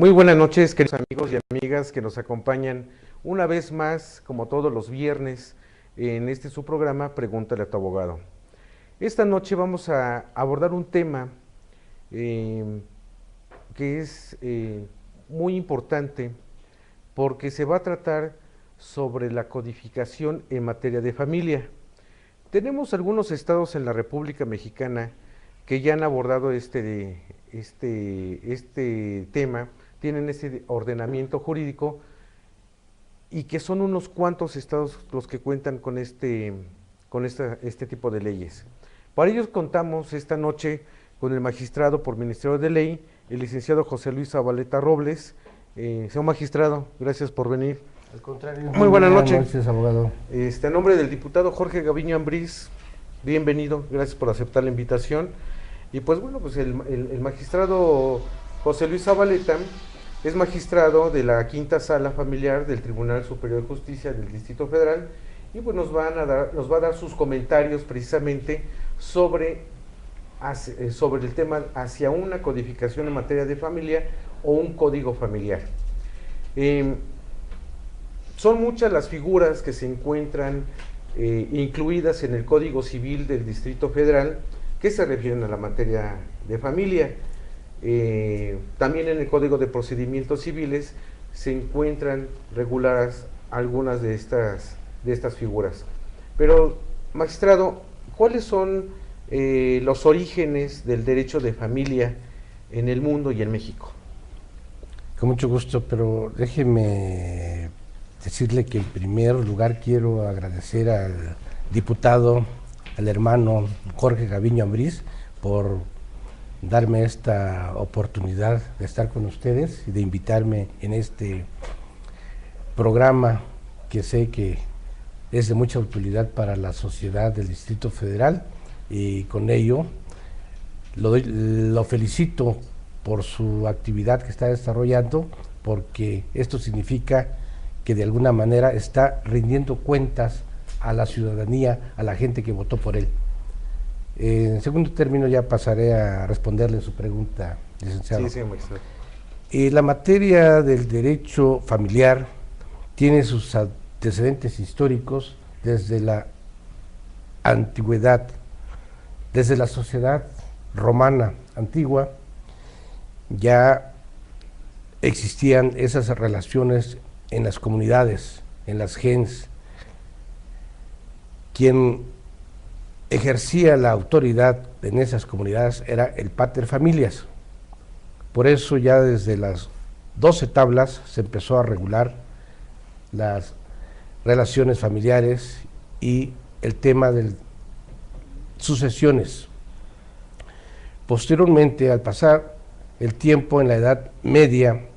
Muy buenas noches, queridos amigos y amigas que nos acompañan una vez más, como todos los viernes, en este su programa Pregúntale a tu abogado. Esta noche vamos a abordar un tema eh, que es muy importante porque se va a tratar sobre la codificación en materia de familia. Tenemos algunos estados en la República Mexicana que ya han abordado este tema, tienen ese ordenamiento jurídico y que son unos cuantos estados los que cuentan con este tipo de leyes. Para ellos contamos esta noche con el magistrado por Ministerio de Ley, el licenciado José Luis Zabaleta Robles. Señor magistrado, gracias por venir. Al contrario. Muy buenas noches. Buenas noches, abogado. A nombre del diputado Jorge Gaviño Ambriz, bienvenido, gracias por aceptar la invitación. Y pues bueno, pues el magistrado José Luis Zabaleta es magistrado de la Quinta Sala Familiar del Tribunal Superior de Justicia del Distrito Federal y pues nos va a dar sus comentarios precisamente sobre el tema hacia una codificación en materia de familia o un código familiar. Son muchas las figuras que se encuentran incluidas en el Código Civil del Distrito Federal que se refieren a la materia de familia. También en el Código de Procedimientos Civiles se encuentran reguladas algunas de estas figuras. Pero, magistrado, ¿cuáles son los orígenes del derecho de familia en el mundo y en México? Con mucho gusto, pero déjeme decirle que en primer lugar quiero agradecer al diputado, al hermano Jorge Gaviño Ambriz, por darme esta oportunidad de estar con ustedes y de invitarme en este programa que sé que es de mucha utilidad para la sociedad del Distrito Federal, y con ello lo felicito por su actividad que está desarrollando, porque esto significa que de alguna manera está rindiendo cuentas a la ciudadanía, a la gente que votó por él. En segundo término ya pasaré a responderle su pregunta, licenciado. Sí, magistrado. La materia del derecho familiar tiene sus antecedentes históricos desde la antigüedad, desde la sociedad romana antigua. Ya existían esas relaciones en las comunidades, en las gens. Quien ejercía la autoridad en esas comunidades era el pater familias. Por eso ya desde las 12 tablas se empezó a regular las relaciones familiares y el tema de sucesiones. Posteriormente, al pasar el tiempo en la Edad Media,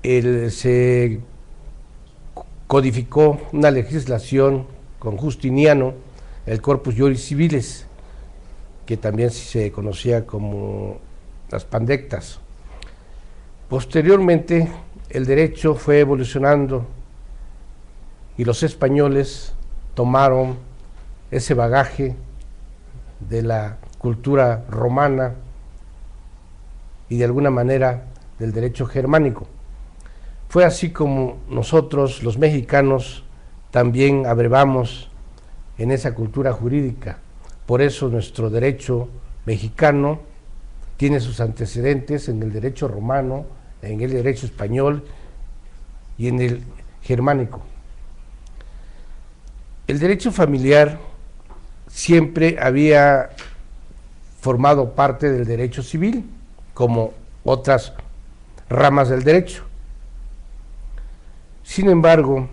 se codificó una legislación con Justiniano, el Corpus Juris Civilis, que también se conocía como las pandectas. Posteriormente, el derecho fue evolucionando y los españoles tomaron ese bagaje de la cultura romana y de alguna manera del derecho germánico. Fue así como nosotros, los mexicanos, también abrevamos en esa cultura jurídica. Por eso nuestro derecho mexicano tiene sus antecedentes en el derecho romano, en el derecho español y en el germánico. El derecho familiar siempre había formado parte del derecho civil, como otras ramas del derecho. Sin embargo,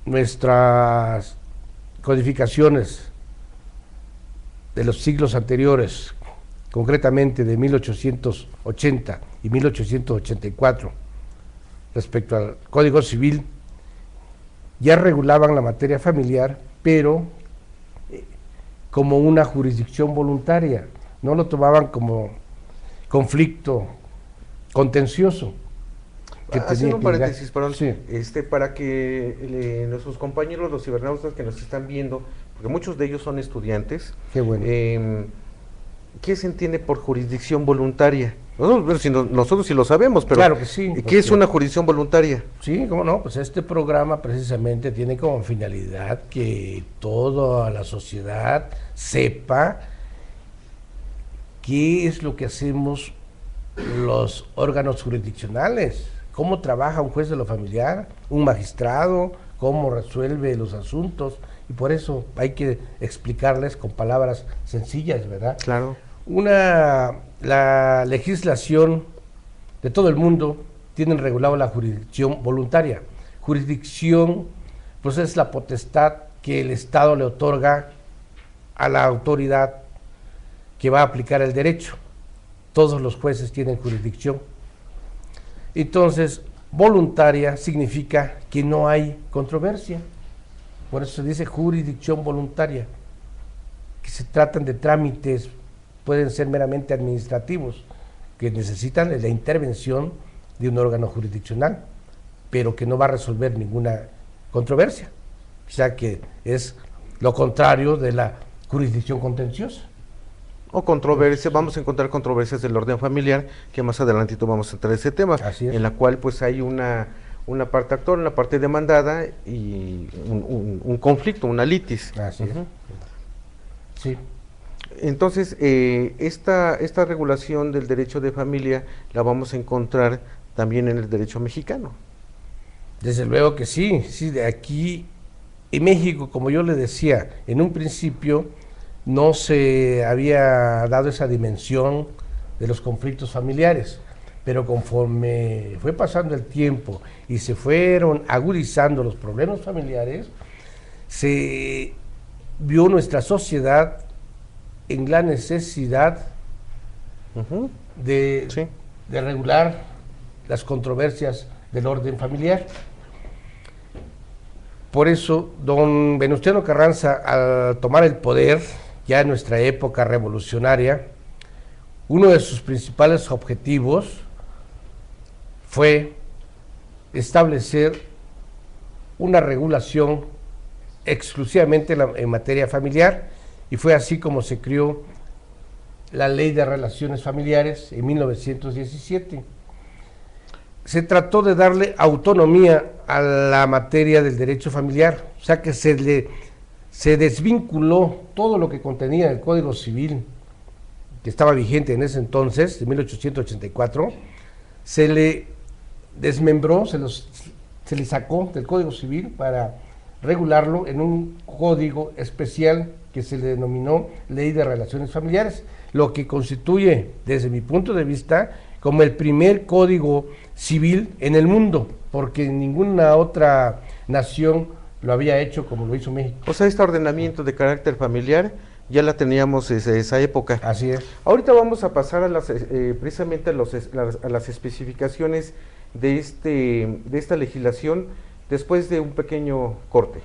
nuestras codificaciones de los siglos anteriores, concretamente de 1880 y 1884, respecto al Código Civil, ya regulaban la materia familiar, pero como una jurisdicción voluntaria, no lo tomaban como conflicto contencioso. Haciendo un paréntesis, perdón, sí. Para que nuestros compañeros, los cibernautas que nos están viendo, porque muchos de ellos son estudiantes, Qué bueno. ¿qué se entiende por jurisdicción voluntaria? Nosotros sí lo sabemos, pero claro que sí. ¿qué es una jurisdicción voluntaria? Sí, cómo no, pues este programa precisamente tiene como finalidad que toda la sociedad sepa qué es lo que hacemos los órganos jurisdiccionales, cómo trabaja un juez de lo familiar, un magistrado, cómo resuelve los asuntos, y por eso hay que explicarles con palabras sencillas, ¿verdad? Claro. La legislación de todo el mundo tiene regulado la jurisdicción voluntaria. Jurisdicción, pues es la potestad que el Estado le otorga a la autoridad que va a aplicar el derecho. Todos los jueces tienen jurisdicción. Entonces, voluntaria significa que no hay controversia. Por eso se dice jurisdicción voluntaria, que se tratan de trámites, pueden ser meramente administrativos, que necesitan la intervención de un órgano jurisdiccional, pero que no va a resolver ninguna controversia. O sea que es lo contrario de la jurisdicción contenciosa. O controversia, vamos a encontrar controversias del orden familiar, que más adelantito vamos a entrar a ese tema, en la cual pues hay una parte actora, una parte demandada y un conflicto, una litis. Así es. Sí. Entonces, esta regulación del derecho de familia la vamos a encontrar también en el derecho mexicano. Desde luego que sí, sí, de aquí en México, como yo le decía, en un principio no se había dado esa dimensión de los conflictos familiares, pero conforme fue pasando el tiempo y se fueron agudizando los problemas familiares, se vio nuestra sociedad en la necesidad de regular las controversias del orden familiar. Por eso, don Venustiano Carranza, al tomar el poder, ya en nuestra época revolucionaria, uno de sus principales objetivos fue establecer una regulación exclusivamente en materia familiar, y fue así como se creó la Ley de Relaciones Familiares en 1917. Se trató de darle autonomía a la materia del derecho familiar, o sea que se desvinculó todo lo que contenía el Código Civil, que estaba vigente en ese entonces, de 1884, se le desmembró, se le sacó del Código Civil para regularlo en un código especial que se le denominó Ley de Relaciones Familiares, lo que constituye, desde mi punto de vista, como el primer código civil en el mundo, porque ninguna otra nación lo había hecho como lo hizo México. O sea, este ordenamiento de carácter familiar ya la teníamos desde esa época. Así es. Ahorita vamos a pasar a precisamente a las especificaciones de esta legislación después de un pequeño corte.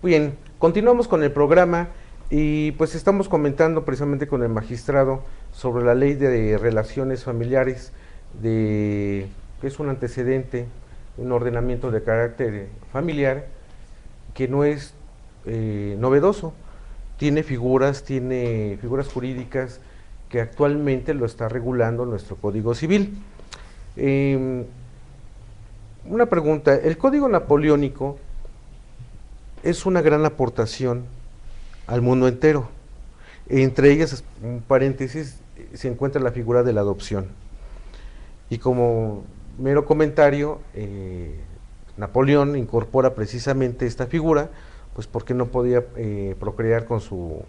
Bien, continuamos con el programa y pues estamos comentando precisamente con el magistrado sobre la ley de relaciones familiares, que es un antecedente, un ordenamiento de carácter familiar que no es novedoso, tiene figuras jurídicas que actualmente lo está regulando nuestro Código Civil. Una pregunta, el Código Napoleónico es una gran aportación al mundo entero. Entre ellas, un paréntesis, se encuentra la figura de la adopción. Y como mero comentario, Napoleón incorpora precisamente esta figura, pues porque no podía procrear con su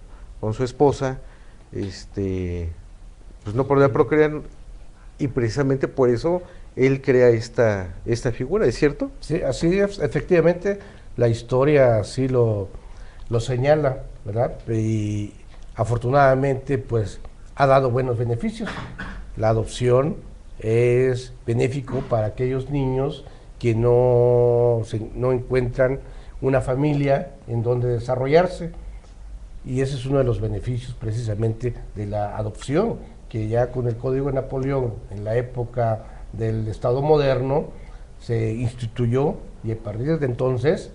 esposa, pues no podía procrear, y precisamente por eso él crea esta figura, ¿es cierto? Sí, así es, efectivamente, la historia así lo señala, ¿verdad? Y afortunadamente, pues, ha dado buenos beneficios. La adopción es benéfico para aquellos niños que no encuentran una familia en donde desarrollarse, y ese es uno de los beneficios precisamente de la adopción, que ya con el Código de Napoleón, en la época del Estado moderno, se instituyó, y a partir de entonces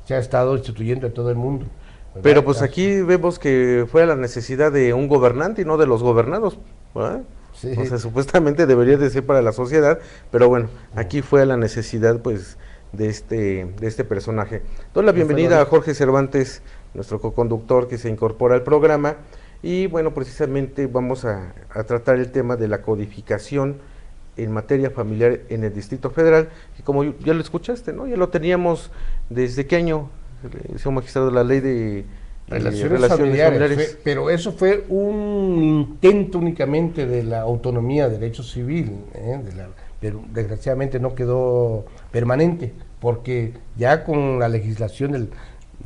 se ha estado instituyendo en todo el mundo, ¿verdad? Pero pues aquí vemos que fue a la necesidad de un gobernante y no de los gobernados, ¿verdad? Sí. O sea, supuestamente debería de ser para la sociedad, pero bueno, aquí fue a la necesidad pues de este personaje. Doy la bienvenida a Jorge Cervantes, nuestro coconductor que se incorpora al programa, y bueno, precisamente vamos a tratar el tema de la codificación en materia familiar en el Distrito Federal, que como ya lo escuchaste, ¿no? Ya lo teníamos desde qué año, señor magistrado, la ley de Relaciones familiares. Pero eso fue un intento únicamente de la autonomía de derecho civil, pero desgraciadamente no quedó permanente, porque ya con la legislación del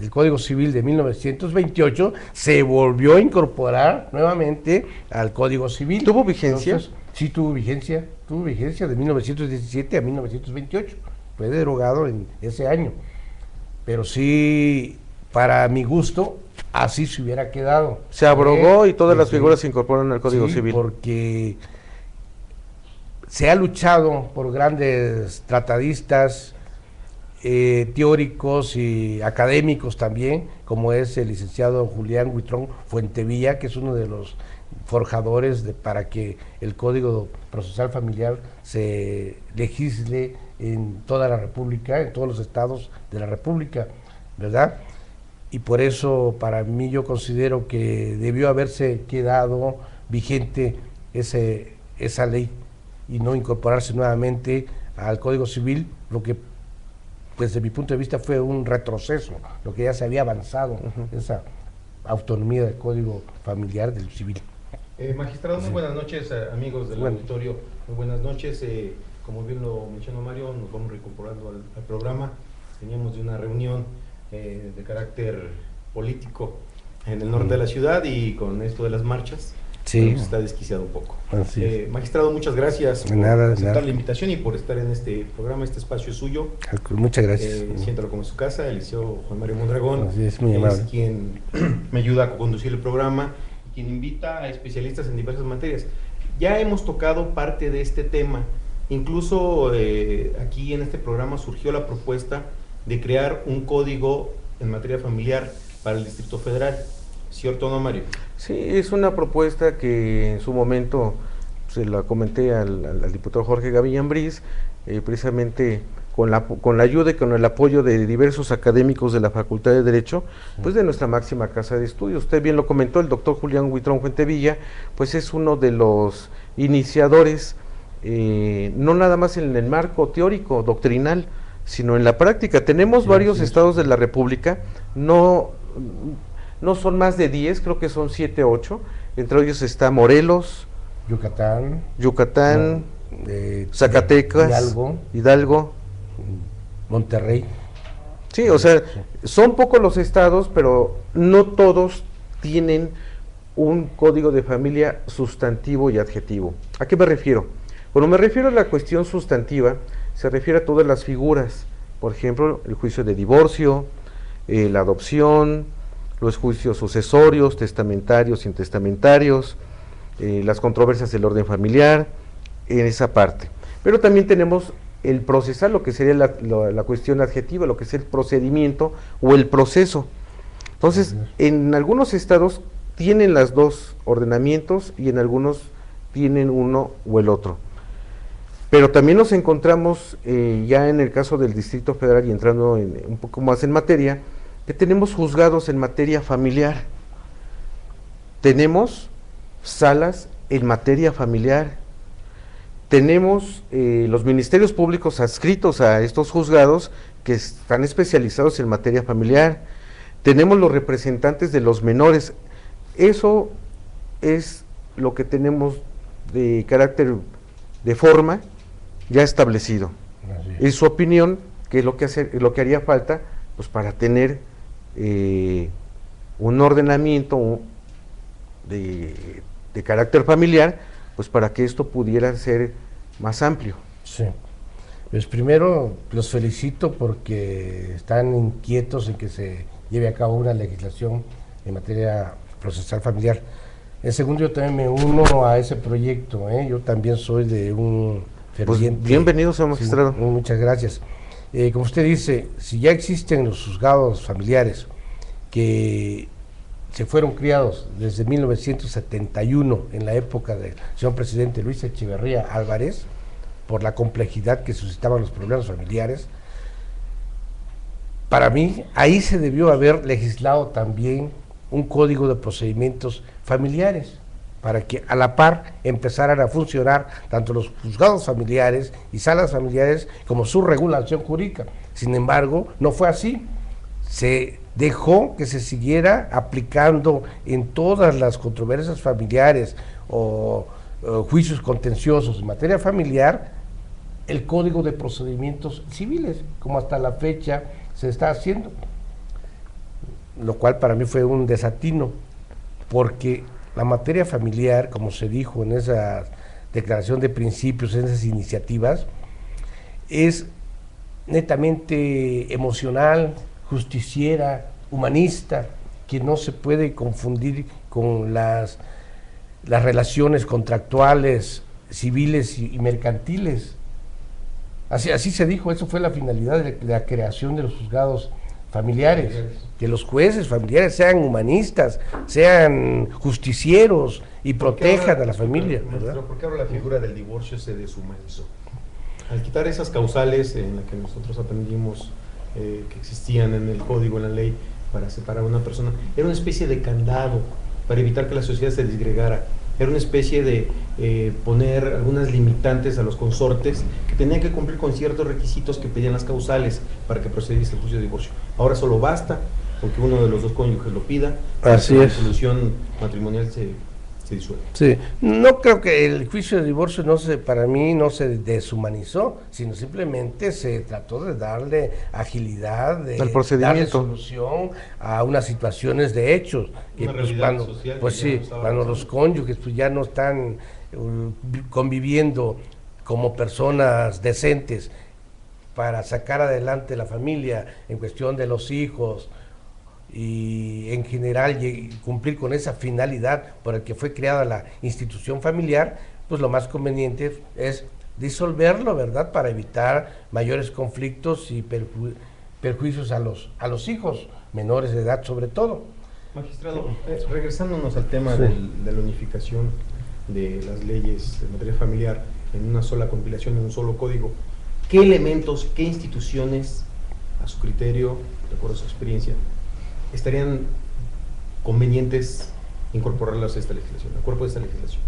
Código Civil de 1928 se volvió a incorporar nuevamente al Código Civil. ¿Tuvo vigencia? Entonces, sí, tuvo vigencia de 1917 a 1928, fue derogado en ese año, pero sí, para mi gusto, así se hubiera quedado. Se abrogó y todas las figuras se incorporan al Código sí, Civil. Porque se ha luchado por grandes tratadistas, teóricos y académicos también, como es el licenciado Julián Huitrón Fuentevilla, que es uno de los forjadores para que el Código Procesal Familiar se legisle en toda la República, en todos los estados de la República, ¿verdad? Y por eso, para mí, yo considero que debió haberse quedado vigente esa ley y no incorporarse nuevamente al Código Civil, lo que desde mi punto de vista fue un retroceso, lo que ya se había avanzado, esa autonomía del Código Familiar del Civil. Magistrado, muy buenas noches, amigos del auditorio, muy buenas noches. Como bien lo mencionó Mario, nos vamos reincorporando al programa. Veníamos de una reunión de carácter político en el norte de la ciudad, y con esto de las marchas sí, nos está desquiciado un poco. Magistrado, muchas gracias por aceptar la invitación y por estar en este programa. Este espacio es suyo. Muchas gracias. Siéntalo como su casa. El liceo Juan Mario Mondragón es quien me ayuda a conducir el programa, quien invita a especialistas en diversas materias. Ya hemos tocado parte de este tema, incluso aquí en este programa surgió la propuesta de crear un código en materia familiar para el Distrito Federal, ¿cierto, no, Mario? Sí, es una propuesta que en su momento se la comenté al diputado Jorge Gaviño Ambrís, precisamente con la ayuda y con el apoyo de diversos académicos de la Facultad de Derecho, pues de nuestra máxima casa de estudios. Usted bien lo comentó, el doctor Julián Huitrón Fuentevilla, pues es uno de los iniciadores, no nada más en el marco teórico, doctrinal, sino en la práctica. Tenemos varios estados de la República, no son más de 10, creo que son 7, 8, entre ellos está Morelos, Yucatán, Zacatecas, Hidalgo, Monterrey. Sí, o sea, son pocos los estados, pero no todos tienen un código de familia sustantivo y adjetivo. ¿A qué me refiero? Cuando me refiero a la cuestión sustantiva, se refiere a todas las figuras, por ejemplo, el juicio de divorcio, la adopción, los juicios sucesorios, testamentarios, intestamentarios, las controversias del orden familiar, en esa parte. Pero también tenemos el procesal, lo que sería la cuestión adjetiva, lo que es el procedimiento o el proceso. Entonces, en algunos estados tienen las dos ordenamientos y en algunos tienen uno o el otro. Pero también nos encontramos, ya en el caso del Distrito Federal y entrando un poco más en materia, que tenemos juzgados en materia familiar. Tenemos salas en materia familiar. Tenemos los ministerios públicos adscritos a estos juzgados que están especializados en materia familiar. Tenemos los representantes de los menores. Eso es lo que tenemos de carácter de forma, ya establecido. Así es. Es su opinión, que es lo que haría falta, pues para tener un ordenamiento de carácter familiar, pues para que esto pudiera ser más amplio. Sí. Pues primero los felicito porque están inquietos en que se lleve a cabo una legislación en materia procesal familiar. En segundo, yo también me uno a ese proyecto, ¿eh? Yo también soy de un ferviente... Pues bienvenido, señor magistrado. Sí, muchas gracias. Como usted dice, si ya existen los juzgados familiares que se fueron criados desde 1971, en la época del señor presidente Luis Echeverría Álvarez, por la complejidad que suscitaban los problemas familiares, para mí ahí se debió haber legislado también un código de procedimientos familiares, para que a la par empezaran a funcionar tanto los juzgados familiares y salas familiares como su regulación jurídica. Sin embargo, no fue así. Se dejó que se siguiera aplicando en todas las controversias familiares o juicios contenciosos en materia familiar el Código de Procedimientos Civiles, como hasta la fecha se está haciendo, lo cual para mí fue un desatino, porque la materia familiar, como se dijo en esa declaración de principios, en esas iniciativas, es netamente emocional, justiciera, humanista, que no se puede confundir con las relaciones contractuales, civiles y mercantiles. Así se dijo, eso fue la finalidad de la creación de los juzgados familiares, que los jueces familiares sean humanistas, sean justicieros y protejan a la familia, ¿verdad? ¿Por qué ahora la figura del divorcio se deshumanizó? Al quitar esas causales en las que nosotros aprendimos que existían en el código, en la ley, para separar a una persona, era una especie de candado para evitar que la sociedad se disgregara. Era una especie de poner algunas limitantes a los consortes que tenían que cumplir con ciertos requisitos que pedían las causales para que procediese el juicio de divorcio. Ahora solo basta con que uno de los dos cónyuges lo pida, así la es. solución matrimonial se disuelve. Sí, no creo que el juicio de divorcio para mí no se deshumanizó, sino simplemente se trató de darle agilidad, de al procedimiento, darle solución a unas situaciones de hechos. Una Pues realidad cuando, social pues que sí, ya no estaba cuando pasando. los cónyuges pues ya no están conviviendo como personas decentes para sacar adelante la familia en cuestión de los hijos y en general cumplir con esa finalidad por el que fue creada la institución familiar, pues lo más conveniente es disolverlo, ¿verdad?, para evitar mayores conflictos y perjuicios a los hijos menores de edad sobre todo. Magistrado, regresándonos al tema Sí. de la unificación de las leyes de materia familiar en una sola compilación, en un solo código, ¿qué elementos, qué instituciones, a su criterio, de acuerdo a su experiencia, estarían convenientes incorporarlas a esta legislación, al cuerpo de esta legislación?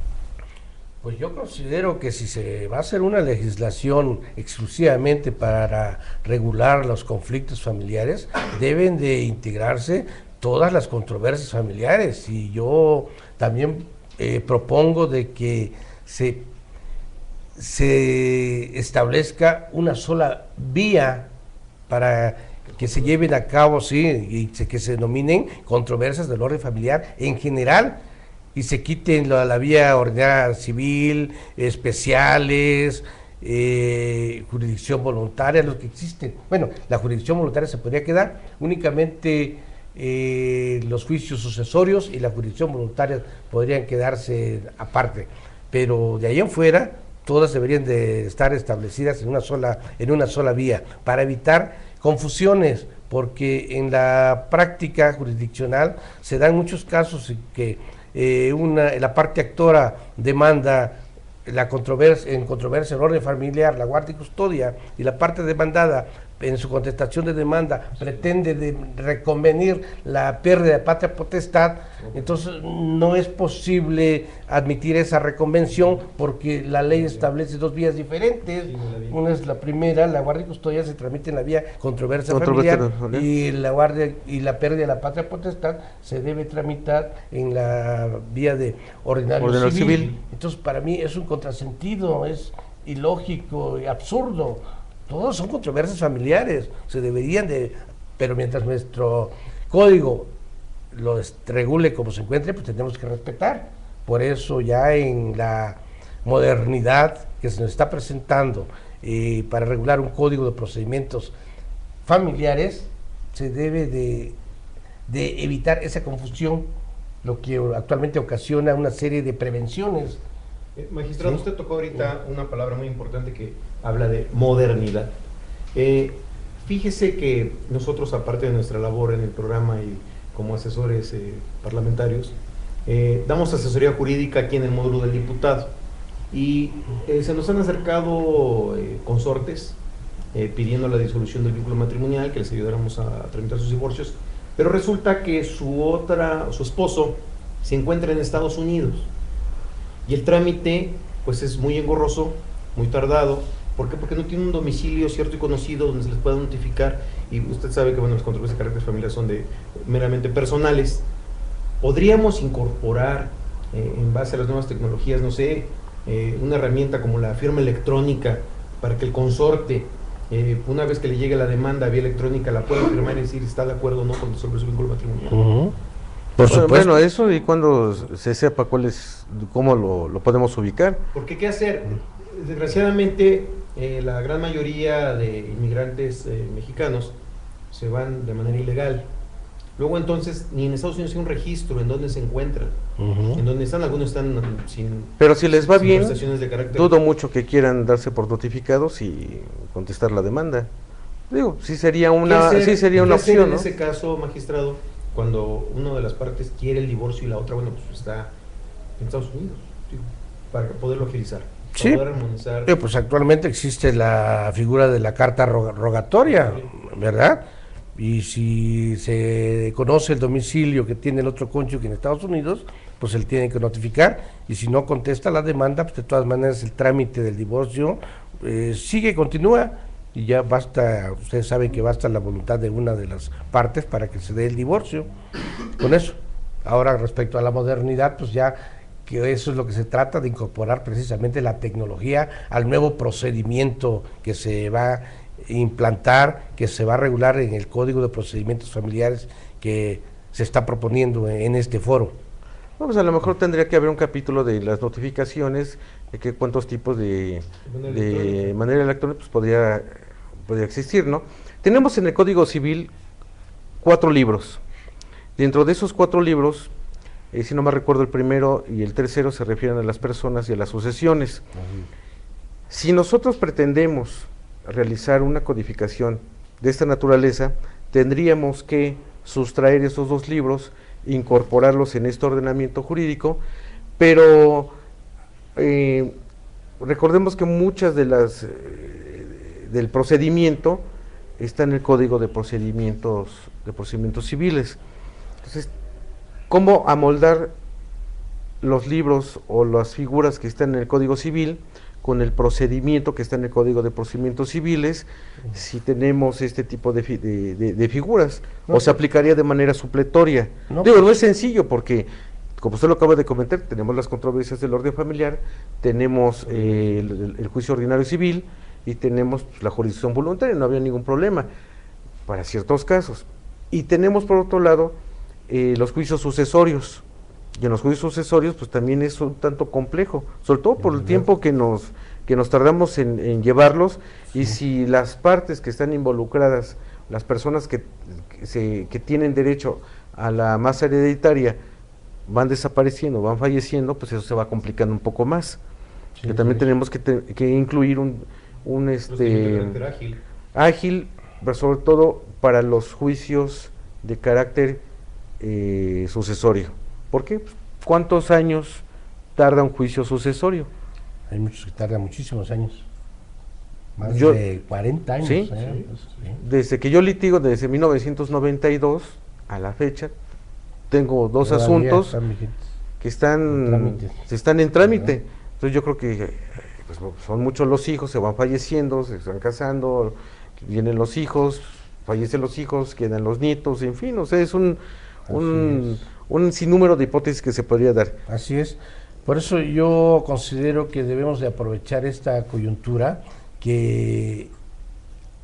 Pues yo considero que si se va a hacer una legislación exclusivamente para regular los conflictos familiares, deben de integrarse todas las controversias familiares, y yo también propongo de que se establezca una sola vía para que se lleven a cabo, sí, y que se denominen controversias del orden familiar en general, y se quiten la vía ordinaria civil, especiales, jurisdicción voluntaria, los que existen. Bueno, la jurisdicción voluntaria se podría quedar, únicamente los juicios sucesorios y la jurisdicción voluntaria podrían quedarse aparte, pero de ahí en fuera todas deberían de estar establecidas en una sola vía, para evitar confusiones, porque en la práctica jurisdiccional se dan muchos casos en que la parte actora demanda en controversia en orden familiar, la guardia y custodia, y la parte demandada en su contestación de demanda pretende reconvenir la pérdida de patria potestad. Entonces no es posible admitir esa reconvención porque la ley establece dos vías diferentes. Una es la primera, la guardia y custodia se tramite en la vía controversia familiar, y la guardia y la pérdida de la patria potestad se debe tramitar en la vía de ordinario civil. Entonces para mí es un contrasentido, es ilógico y absurdo. Todos son controversias familiares, se deberían de, pero mientras nuestro código lo regule como se encuentre, pues tenemos que respetar. Por eso ya en la modernidad que se nos está presentando para regular un código de procedimientos familiares, se debe de evitar esa confusión, lo que actualmente ocasiona una serie de prevenciones. Magistrado, ¿Sí? usted tocó ahorita una palabra muy importante que habla de modernidad. Fíjese que nosotros, aparte de nuestra labor en el programa y como asesores parlamentarios, damos asesoría jurídica aquí en el módulo del diputado y se nos han acercado consortes pidiendo la disolución del vínculo matrimonial, que les ayudáramos a tramitar sus divorcios, pero resulta que su esposo se encuentra en Estados Unidos y el trámite pues es muy engorroso, muy tardado. ¿Por qué? Porque no tiene un domicilio cierto y conocido donde se les pueda notificar, y usted sabe que bueno, las controversias de carácter familiar son meramente personales. ¿Podríamos incorporar, en base a las nuevas tecnologías, no sé, una herramienta como la firma electrónica para que el consorte, una vez que le llegue la demanda vía electrónica, la pueda firmar y decir si está de acuerdo o no con disolver su vínculo matrimonial? Por supuesto. Bueno, eso y cuando se sepa cómo lo podemos ubicar. Porque ¿qué hacer? Desgraciadamente, la gran mayoría de inmigrantes mexicanos se van de manera ilegal. Luego entonces, ni en Estados Unidos hay un registro en donde se encuentran, en donde están, algunos están sin... Pero si les va sin bien, prestaciones de carácter. dudo mucho que quieran darse por notificados y contestar la demanda. Digo, sí sería una ¿Qué hacer opción, en ¿no? ese caso, magistrado, cuando una de las partes quiere el divorcio y la otra, bueno, pues está en Estados Unidos, digo, para poderlo agilizar? Sí, poder armonizar. pues actualmente existe la figura de la carta rogatoria, ¿verdad? Y si se conoce el domicilio que tiene el otro cónyuge en Estados Unidos, pues él tiene que notificar, y si no contesta la demanda, pues de todas maneras el trámite del divorcio sigue, continúa, y ya basta, ustedes saben que basta la voluntad de una de las partes para que se dé el divorcio, con eso. Ahora, respecto a la modernidad, pues ya que eso es lo que se trata, de incorporar precisamente la tecnología al nuevo procedimiento que se va a implantar, que se va a regular en el Código de Procedimientos Familiares que se está proponiendo en este foro. Pues a lo mejor tendría que haber un capítulo de las notificaciones, de que cuántos tipos de manera electrónica pues podría existir, ¿no? Tenemos en el Código Civil 4 libros. Dentro de esos 4 libros, si no me recuerdo, el primero y el tercero se refieren a las personas y a las sucesiones. Si nosotros pretendemos realizar una codificación de esta naturaleza, tendríamos que sustraer esos 2 libros, incorporarlos en este ordenamiento jurídico, pero recordemos que muchas de las del procedimiento está en el Código de Procedimientos Civiles. Entonces, ¿cómo amoldar los libros o las figuras que están en el Código Civil con el procedimiento que está en el Código de Procedimientos Civiles, si tenemos este tipo de figuras, o se aplicaría de manera supletoria? No es sencillo, porque, como usted lo acaba de comentar, tenemos las controversias del orden familiar, tenemos el juicio ordinario civil, y tenemos la jurisdicción voluntaria, no había ningún problema para ciertos casos. Y tenemos, por otro lado, los juicios sucesorios, y en los juicios sucesorios pues también es un tanto complejo, sobre todo por el tiempo que nos tardamos en llevarlos, y si las partes que están involucradas, las personas que tienen derecho a la masa hereditaria, van desapareciendo, van falleciendo, pues eso se va complicando un poco más. Que también tenemos que incluir un ágil, pero sobre todo para los juicios de carácter sucesorio. ¿Por qué? ¿Cuántos años tarda un juicio sucesorio? Hay muchos que tardan muchísimos años, más de 40 años. ¿Sí? Pues, sí. Desde que yo litigo, desde 1992 a la fecha, tengo 2 asuntos que están en trámite. Entonces yo creo que pues, son muchos los hijos, se van falleciendo, se están casando, vienen los hijos, fallecen los hijos, quedan los nietos, en fin, o sea, es un sinnúmero de hipótesis que se podría dar. Así es. Por eso yo considero que debemos de aprovechar esta coyuntura que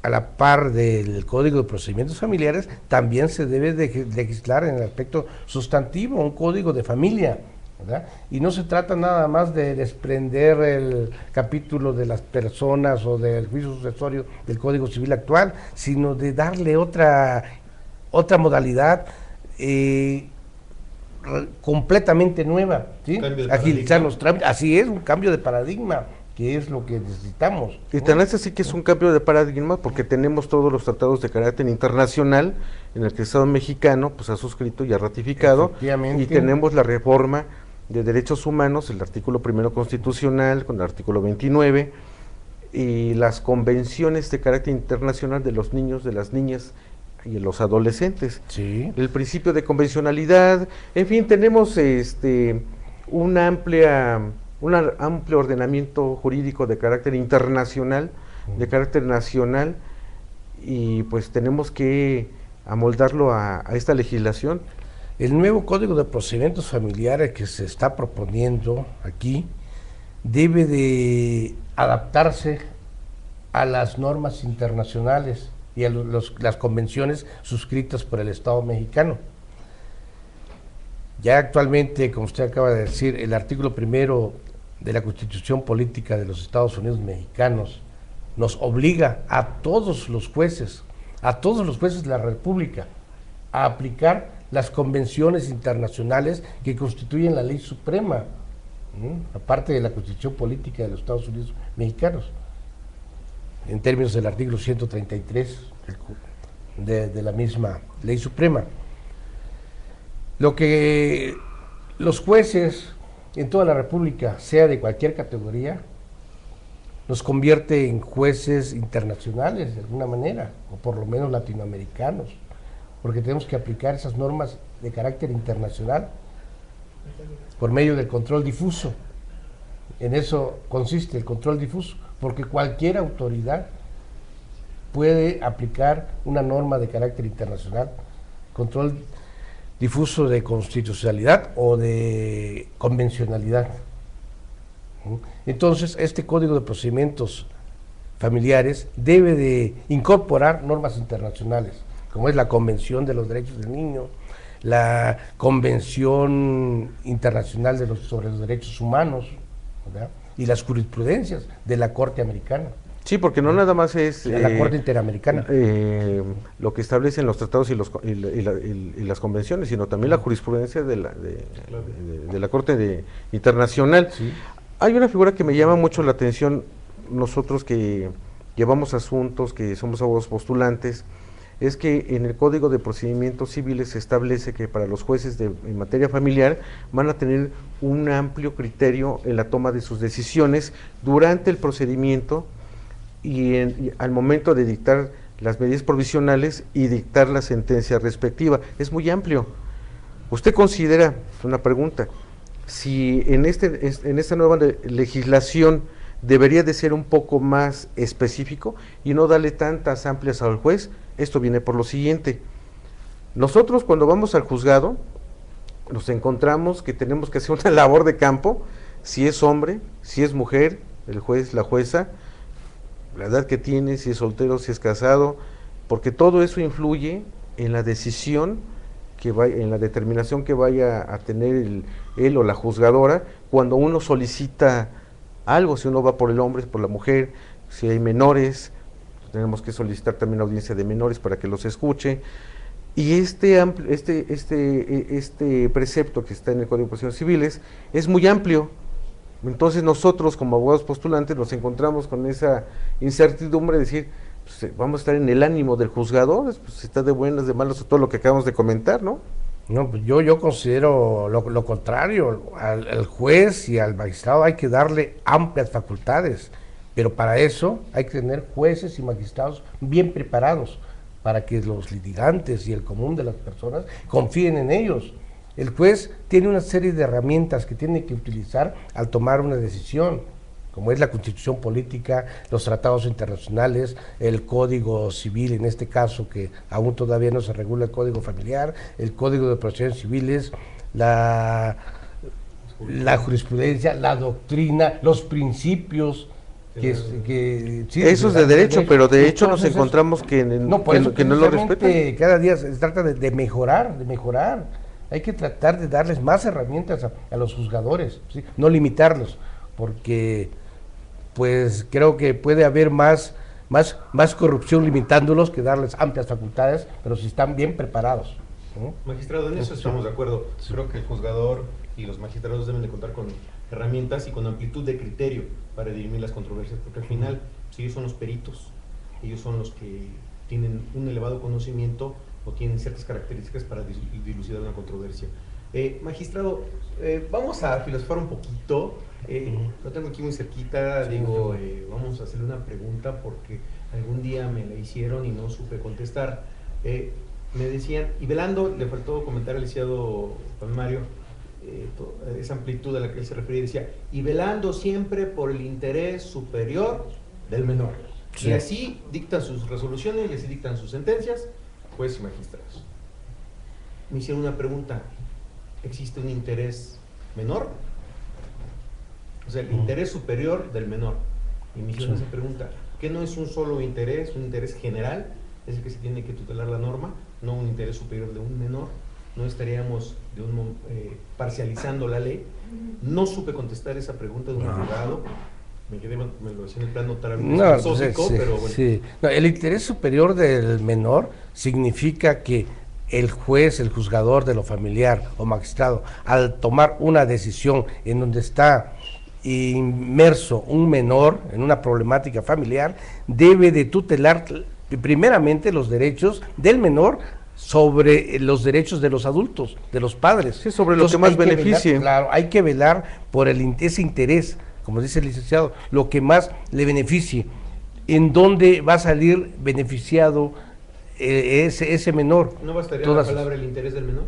a la par del Código de Procedimientos Familiares también se debe de legislar en el aspecto sustantivo, un código de familia, ¿verdad? Y no se trata nada más de desprender el capítulo de las personas o del juicio sucesorio del Código Civil actual, sino de darle otra modalidad completamente nueva, ¿sí? Agilizar los trámites, así es, un cambio de paradigma, que es lo que necesitamos, Y tan es así que es un cambio de paradigma porque tenemos todos los tratados de carácter internacional en el que el Estado mexicano pues ha suscrito y ha ratificado, y tenemos la reforma de derechos humanos, el artículo 1 constitucional con el artículo 29, y las convenciones de carácter internacional de los niños, de las niñas y de los adolescentes. Sí. El principio de convencionalidad, en fin, tenemos un amplio ordenamiento jurídico de carácter internacional, de carácter nacional, y pues tenemos que amoldarlo a esta legislación. El nuevo Código de Procedimientos Familiares que se está proponiendo aquí debe de adaptarse a las normas internacionales y a las convenciones suscritas por el Estado mexicano. Ya actualmente, como usted acaba de decir, el artículo 1 de la Constitución Política de los Estados Unidos Mexicanos nos obliga a todos los jueces de la República, a aplicar las convenciones internacionales que constituyen la ley suprema, aparte de la Constitución Política de los Estados Unidos Mexicanos, en términos del artículo 133 de la misma ley suprema. Lo que los jueces en toda la República, sea de cualquier categoría, nos convierte en jueces internacionales de alguna manera, o por lo menos latinoamericanos, porque tenemos que aplicar esas normas de carácter internacional por medio del control difuso. En eso consiste el control difuso, porque cualquier autoridad puede aplicar una norma de carácter internacional, control difuso de constitucionalidad o de convencionalidad. Entonces, este Código de Procedimientos Familiares debe de incorporar normas internacionales, como es la Convención de los Derechos del Niño, la Convención Internacional sobre los Derechos Humanos, ¿verdad? Y las jurisprudencias de la Corte Americana. Sí, porque no nada más es la Corte Interamericana lo que establecen los tratados y las convenciones, sino también la jurisprudencia de la Corte Internacional. Sí. Hay una figura que me llama mucho la atención, nosotros que llevamos asuntos, que somos abogados postulantes, es que en el Código de Procedimientos Civiles se establece que para los jueces en materia familiar van a tener un amplio criterio en la toma de sus decisiones durante el procedimiento y al momento de dictar las medidas provisionales y dictar la sentencia respectiva. Es muy amplio. ¿Usted considera, una pregunta, si en esta nueva legislación debería de ser un poco más específico y no darle tantas amplias al juez? Esto viene por lo siguiente: nosotros cuando vamos al juzgado nos encontramos que tenemos que hacer una labor de campo, si es hombre, si es mujer, el juez, la jueza, la edad que tiene, si es soltero, si es casado, porque todo eso influye en la decisión en la determinación que vaya a tener él o la juzgadora cuando uno solicita algo, si uno va por el hombre, por la mujer, si hay menores, tenemos que solicitar también audiencia de menores para que los escuche. Y este precepto que está en el Código de Procedimientos Civiles es muy amplio. Entonces nosotros como abogados postulantes nos encontramos con esa incertidumbre de decir, pues, vamos a estar en el ánimo del juzgador, pues, si está de buenas, de malas, o todo lo que acabamos de comentar, ¿no? No, pues yo considero lo contrario. Al juez y al magistrado hay que darle amplias facultades, pero para eso hay que tener jueces y magistrados bien preparados para que los litigantes y el común de las personas confíen en ellos. El juez tiene una serie de herramientas que tiene que utilizar al tomar una decisión, como es la Constitución Política, los tratados internacionales, el Código Civil, en este caso que aún todavía no se regula el Código Familiar, el Código de Procedimientos Civiles, la jurisprudencia, la doctrina, los principios que sí, eso es de derecho, pero de hecho nos entonces, encontramos que no, por eso que no lo respetan. precisamente cada día se trata de mejorar, de mejorar. Hay que tratar de darles más herramientas a los juzgadores, ¿sí? No limitarlos, porque pues creo que puede haber más corrupción limitándolos que darles amplias facultades, pero si están bien preparados, ¿no? Magistrado, en eso estamos de acuerdo. Creo que el juzgador y los magistrados deben de contar con herramientas y con amplitud de criterio para dirimir las controversias, porque al final, si ellos son los peritos, ellos son los que tienen un elevado conocimiento o tienen ciertas características para dilucidar una controversia. Magistrado, vamos a filosofar un poquito. Lo tengo aquí muy cerquita, digo, vamos a hacerle una pregunta porque algún día me la hicieron y no supe contestar. Me decían, y velando, le faltó comentar al licenciado Juan Mario, esa amplitud a la que él se refería, decía, y velando siempre por el interés superior del menor. Sí. Y así dictan sus resoluciones y así dictan sus sentencias, jueces y magistrados. Me hicieron una pregunta, ¿existe un interés menor? O sea, el interés superior del menor. Y me hicieron esa pregunta, ¿qué no es un solo interés, un interés general? Es el que se tiene que tutelar la norma, no un interés superior de un menor. No estaríamos parcializando la ley. No supe contestar esa pregunta de un abogado. Me lo decía en el plano filosófico, pero bueno. Sí. No, el interés superior del menor significa que el juez, el juzgador de lo familiar o magistrado, al tomar una decisión en donde está inmerso un menor en una problemática familiar, debe de tutelar primeramente los derechos del menor sobre los derechos de los adultos, de los padres. Sí, sobre lo que más beneficie. Claro, hay que velar por ese interés, como dice el licenciado, lo que más le beneficie. ¿En dónde va a salir beneficiado ese menor? ¿No bastaría la palabra el interés del menor?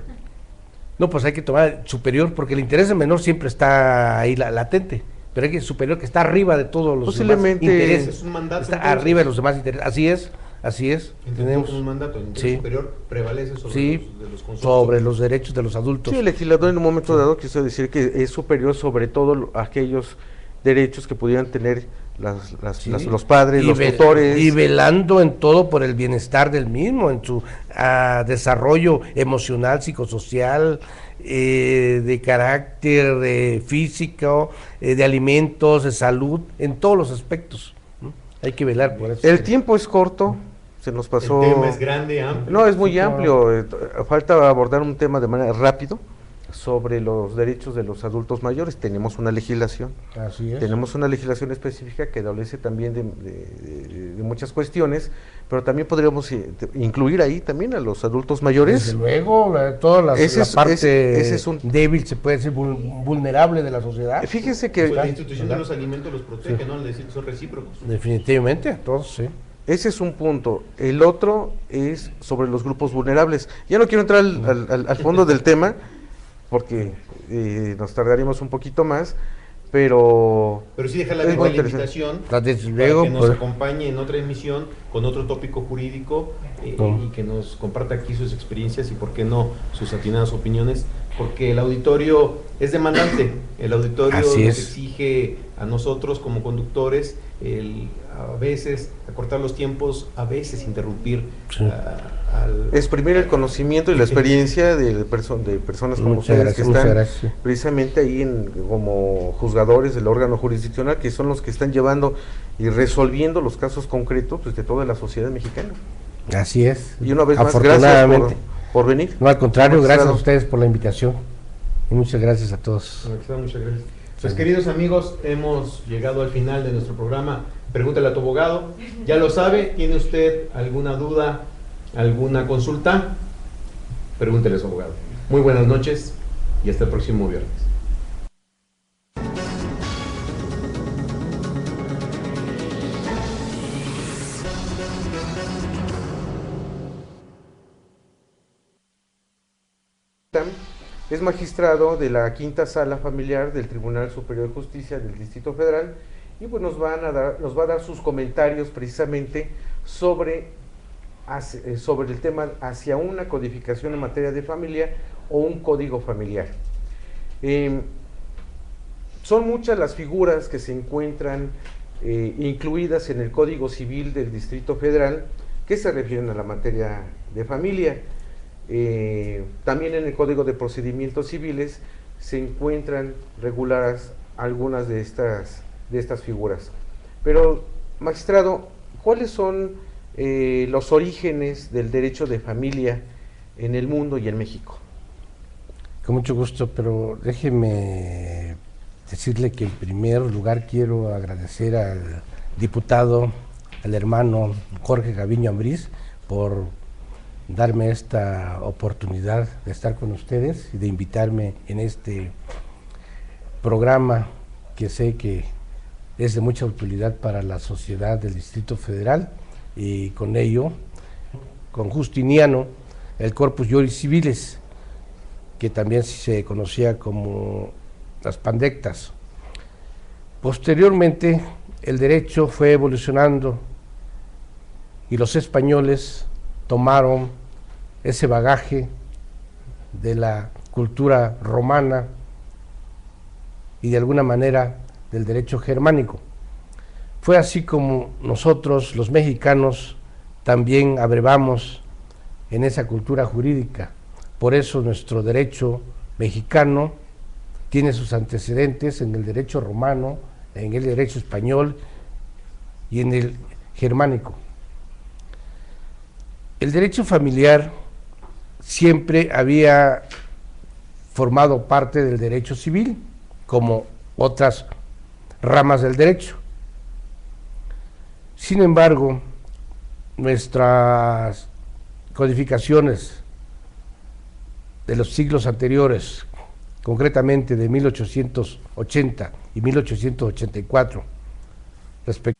No, pues hay que tomar superior, porque el interés del menor siempre está ahí latente, pero hay que superior que está arriba de todos los demás intereses. Es un mandato, está entonces arriba de los demás intereses. Así es. Tenemos un mandato, el interés superior prevalece sobre sobre los derechos de los adultos. Sí, el legislador en un momento dado quiso decir que es superior sobre todo aquellos derechos que pudieran tener los padres, los tutores. Y velando en todo por el bienestar del mismo, en su desarrollo emocional, psicosocial, de carácter físico, de alimentos, de salud, en todos los aspectos. Hay que velar por eso. El tiempo es corto, se nos pasó. El tema es grande, amplio. No, es muy amplio. Falta abordar un tema de manera rápido sobre los derechos de los adultos mayores. Tenemos una legislación. Así es. Tenemos una legislación específica que adolece también de muchas cuestiones, pero también podríamos incluir ahí también a los adultos mayores. Desde luego, toda la parte débil, se puede decir vulnerable de la sociedad. Fíjense que la institución de los alimentos los protege, ¿no? Al decir que son recíprocos. Definitivamente, todos, sí. Ese es un punto. El otro es sobre los grupos vulnerables. Ya no quiero entrar al fondo del tema, porque nos tardaríamos un poquito más, pero sí dejar la misma invitación para que nos acompañe en otra emisión con otro tópico jurídico y que nos comparta aquí sus experiencias y por qué no sus atinadas opiniones, porque el auditorio es demandante, el auditorio nos exige a nosotros como conductores a veces acortar los tiempos, a veces interrumpir, exprimir el conocimiento y la experiencia de personas como ustedes que están precisamente ahí como juzgadores del órgano jurisdiccional, que son los que están llevando y resolviendo los casos concretos pues, de toda la sociedad mexicana. Así es. Y una vez más, gracias por venir. No, al contrario, gracias a ustedes por la invitación y muchas gracias a todos. Muchas gracias. Pues queridos amigos, hemos llegado al final de nuestro programa Pregúntale a tu abogado. Ya lo sabe, ¿tiene usted alguna duda, alguna consulta? Pregúntele a su abogado. Muy buenas noches y hasta el próximo viernes. Es magistrado de la Quinta Sala Familiar del Tribunal Superior de Justicia del Distrito Federal y pues nos va a dar sus comentarios precisamente sobre el tema hacia una codificación en materia de familia o un código familiar. Son muchas las figuras que se encuentran incluidas en el Código Civil del Distrito Federal que se refieren a la materia de familia. También en el Código de Procedimientos Civiles se encuentran reguladas algunas de estas figuras. Pero, magistrado, ¿cuáles son los orígenes del derecho de familia en el mundo y en México? Con mucho gusto, pero déjeme decirle que en primer lugar quiero agradecer al diputado, al hermano Jorge Gaviño Ambrís, por darme esta oportunidad de estar con ustedes y de invitarme en este programa que sé que es de mucha utilidad para la sociedad del Distrito Federal, y con ello, con Justiniano, el Corpus Juris Civilis, que también se conocía como las pandectas. Posteriormente, el derecho fue evolucionando y los españoles tomaron ese bagaje de la cultura romana y de alguna manera del derecho germánico. Fue así como nosotros, los mexicanos, también abrevamos en esa cultura jurídica. Por eso nuestro derecho mexicano tiene sus antecedentes en el derecho romano, en el derecho español y en el germánico. El derecho familiar siempre había formado parte del derecho civil, como otras ramas del derecho. Sin embargo, nuestras codificaciones de los siglos anteriores, concretamente de 1880 y 1884, respecto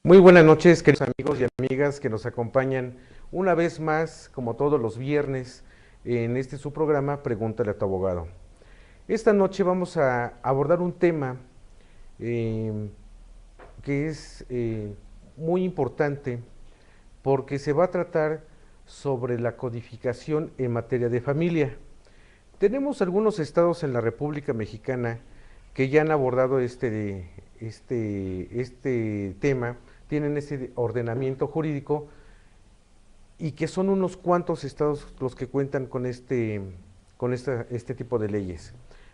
Muy buenas noches, queridos amigos y amigas que nos acompañan una vez más, como todos los viernes, en su programa Pregúntale a tu abogado. Esta noche vamos a abordar un tema que es muy importante porque se va a tratar sobre la codificación en materia de familia. Tenemos algunos estados en la República Mexicana que ya han abordado este tema, tienen ese ordenamiento jurídico, y que son unos cuantos estados los que cuentan con este tipo de leyes.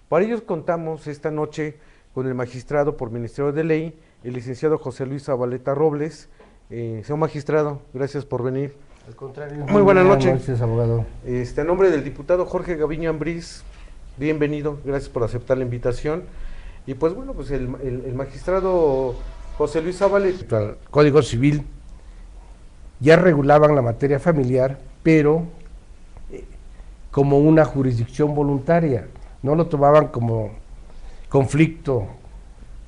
Para ellos contamos esta noche con el magistrado por Ministerio de Ley, el licenciado José Luis Zabaleta Robles. Señor magistrado, gracias por venir. Al contrario. Muy buenas noches. Buenas noches, abogado. A nombre del diputado Jorge Gaviño Ambrís, bienvenido, gracias por aceptar la invitación. Y pues bueno, pues el magistrado José Luis Zabaleta. El Código Civil ya regulaban la materia familiar, pero como una jurisdicción voluntaria, no lo tomaban como conflicto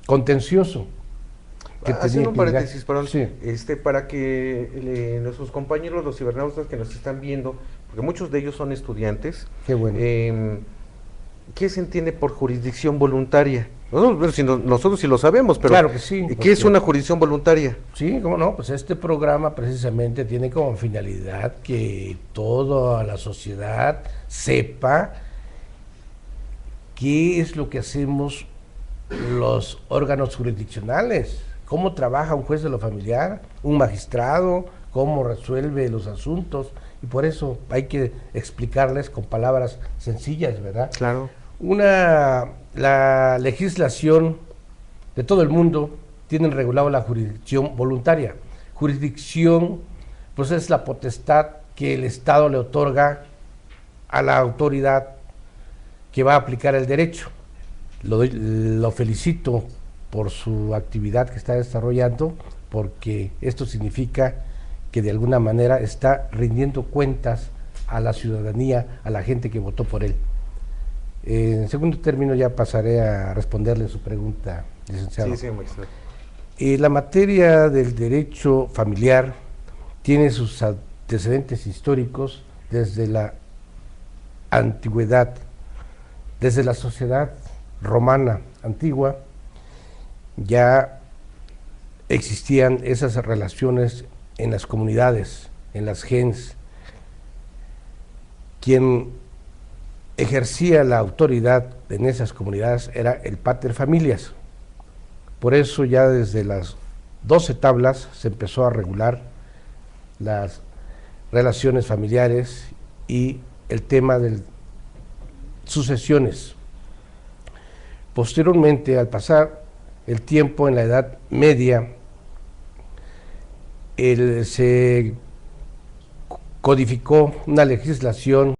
contencioso. Haciendo un paréntesis, perdón, sí. Para que nuestros compañeros, los cibernautas que nos están viendo, porque muchos de ellos son estudiantes, qué bueno. ¿Qué se entiende por jurisdicción voluntaria? Nosotros sí lo sabemos, pero claro que sí. ¿Qué es una jurisdicción voluntaria? Sí, cómo no, pues este programa precisamente tiene como finalidad que toda la sociedad sepa qué es lo que hacemos los órganos jurisdiccionales, cómo trabaja un juez de lo familiar, un magistrado, cómo resuelve los asuntos, y por eso hay que explicarles con palabras sencillas, ¿verdad? Claro. La legislación de todo el mundo tiene regulado la jurisdicción voluntaria. Jurisdicción, pues es la potestad que el Estado le otorga a la autoridad que va a aplicar el derecho. Lo felicito por su actividad que está desarrollando, porque esto significa que de alguna manera está rindiendo cuentas a la ciudadanía, a la gente que votó por él. En segundo término ya pasaré a responderle su pregunta, licenciado. Sí, maestro. La materia del derecho familiar tiene sus antecedentes históricos desde la antigüedad, desde la sociedad romana antigua. Ya existían esas relaciones en las comunidades, en las gens. Quien ejercía la autoridad en esas comunidades era el pater familias. Por eso ya desde las 12 tablas se empezó a regular las relaciones familiares y el tema de sucesiones. Posteriormente, al pasar el tiempo en la Edad Media, se codificó una legislación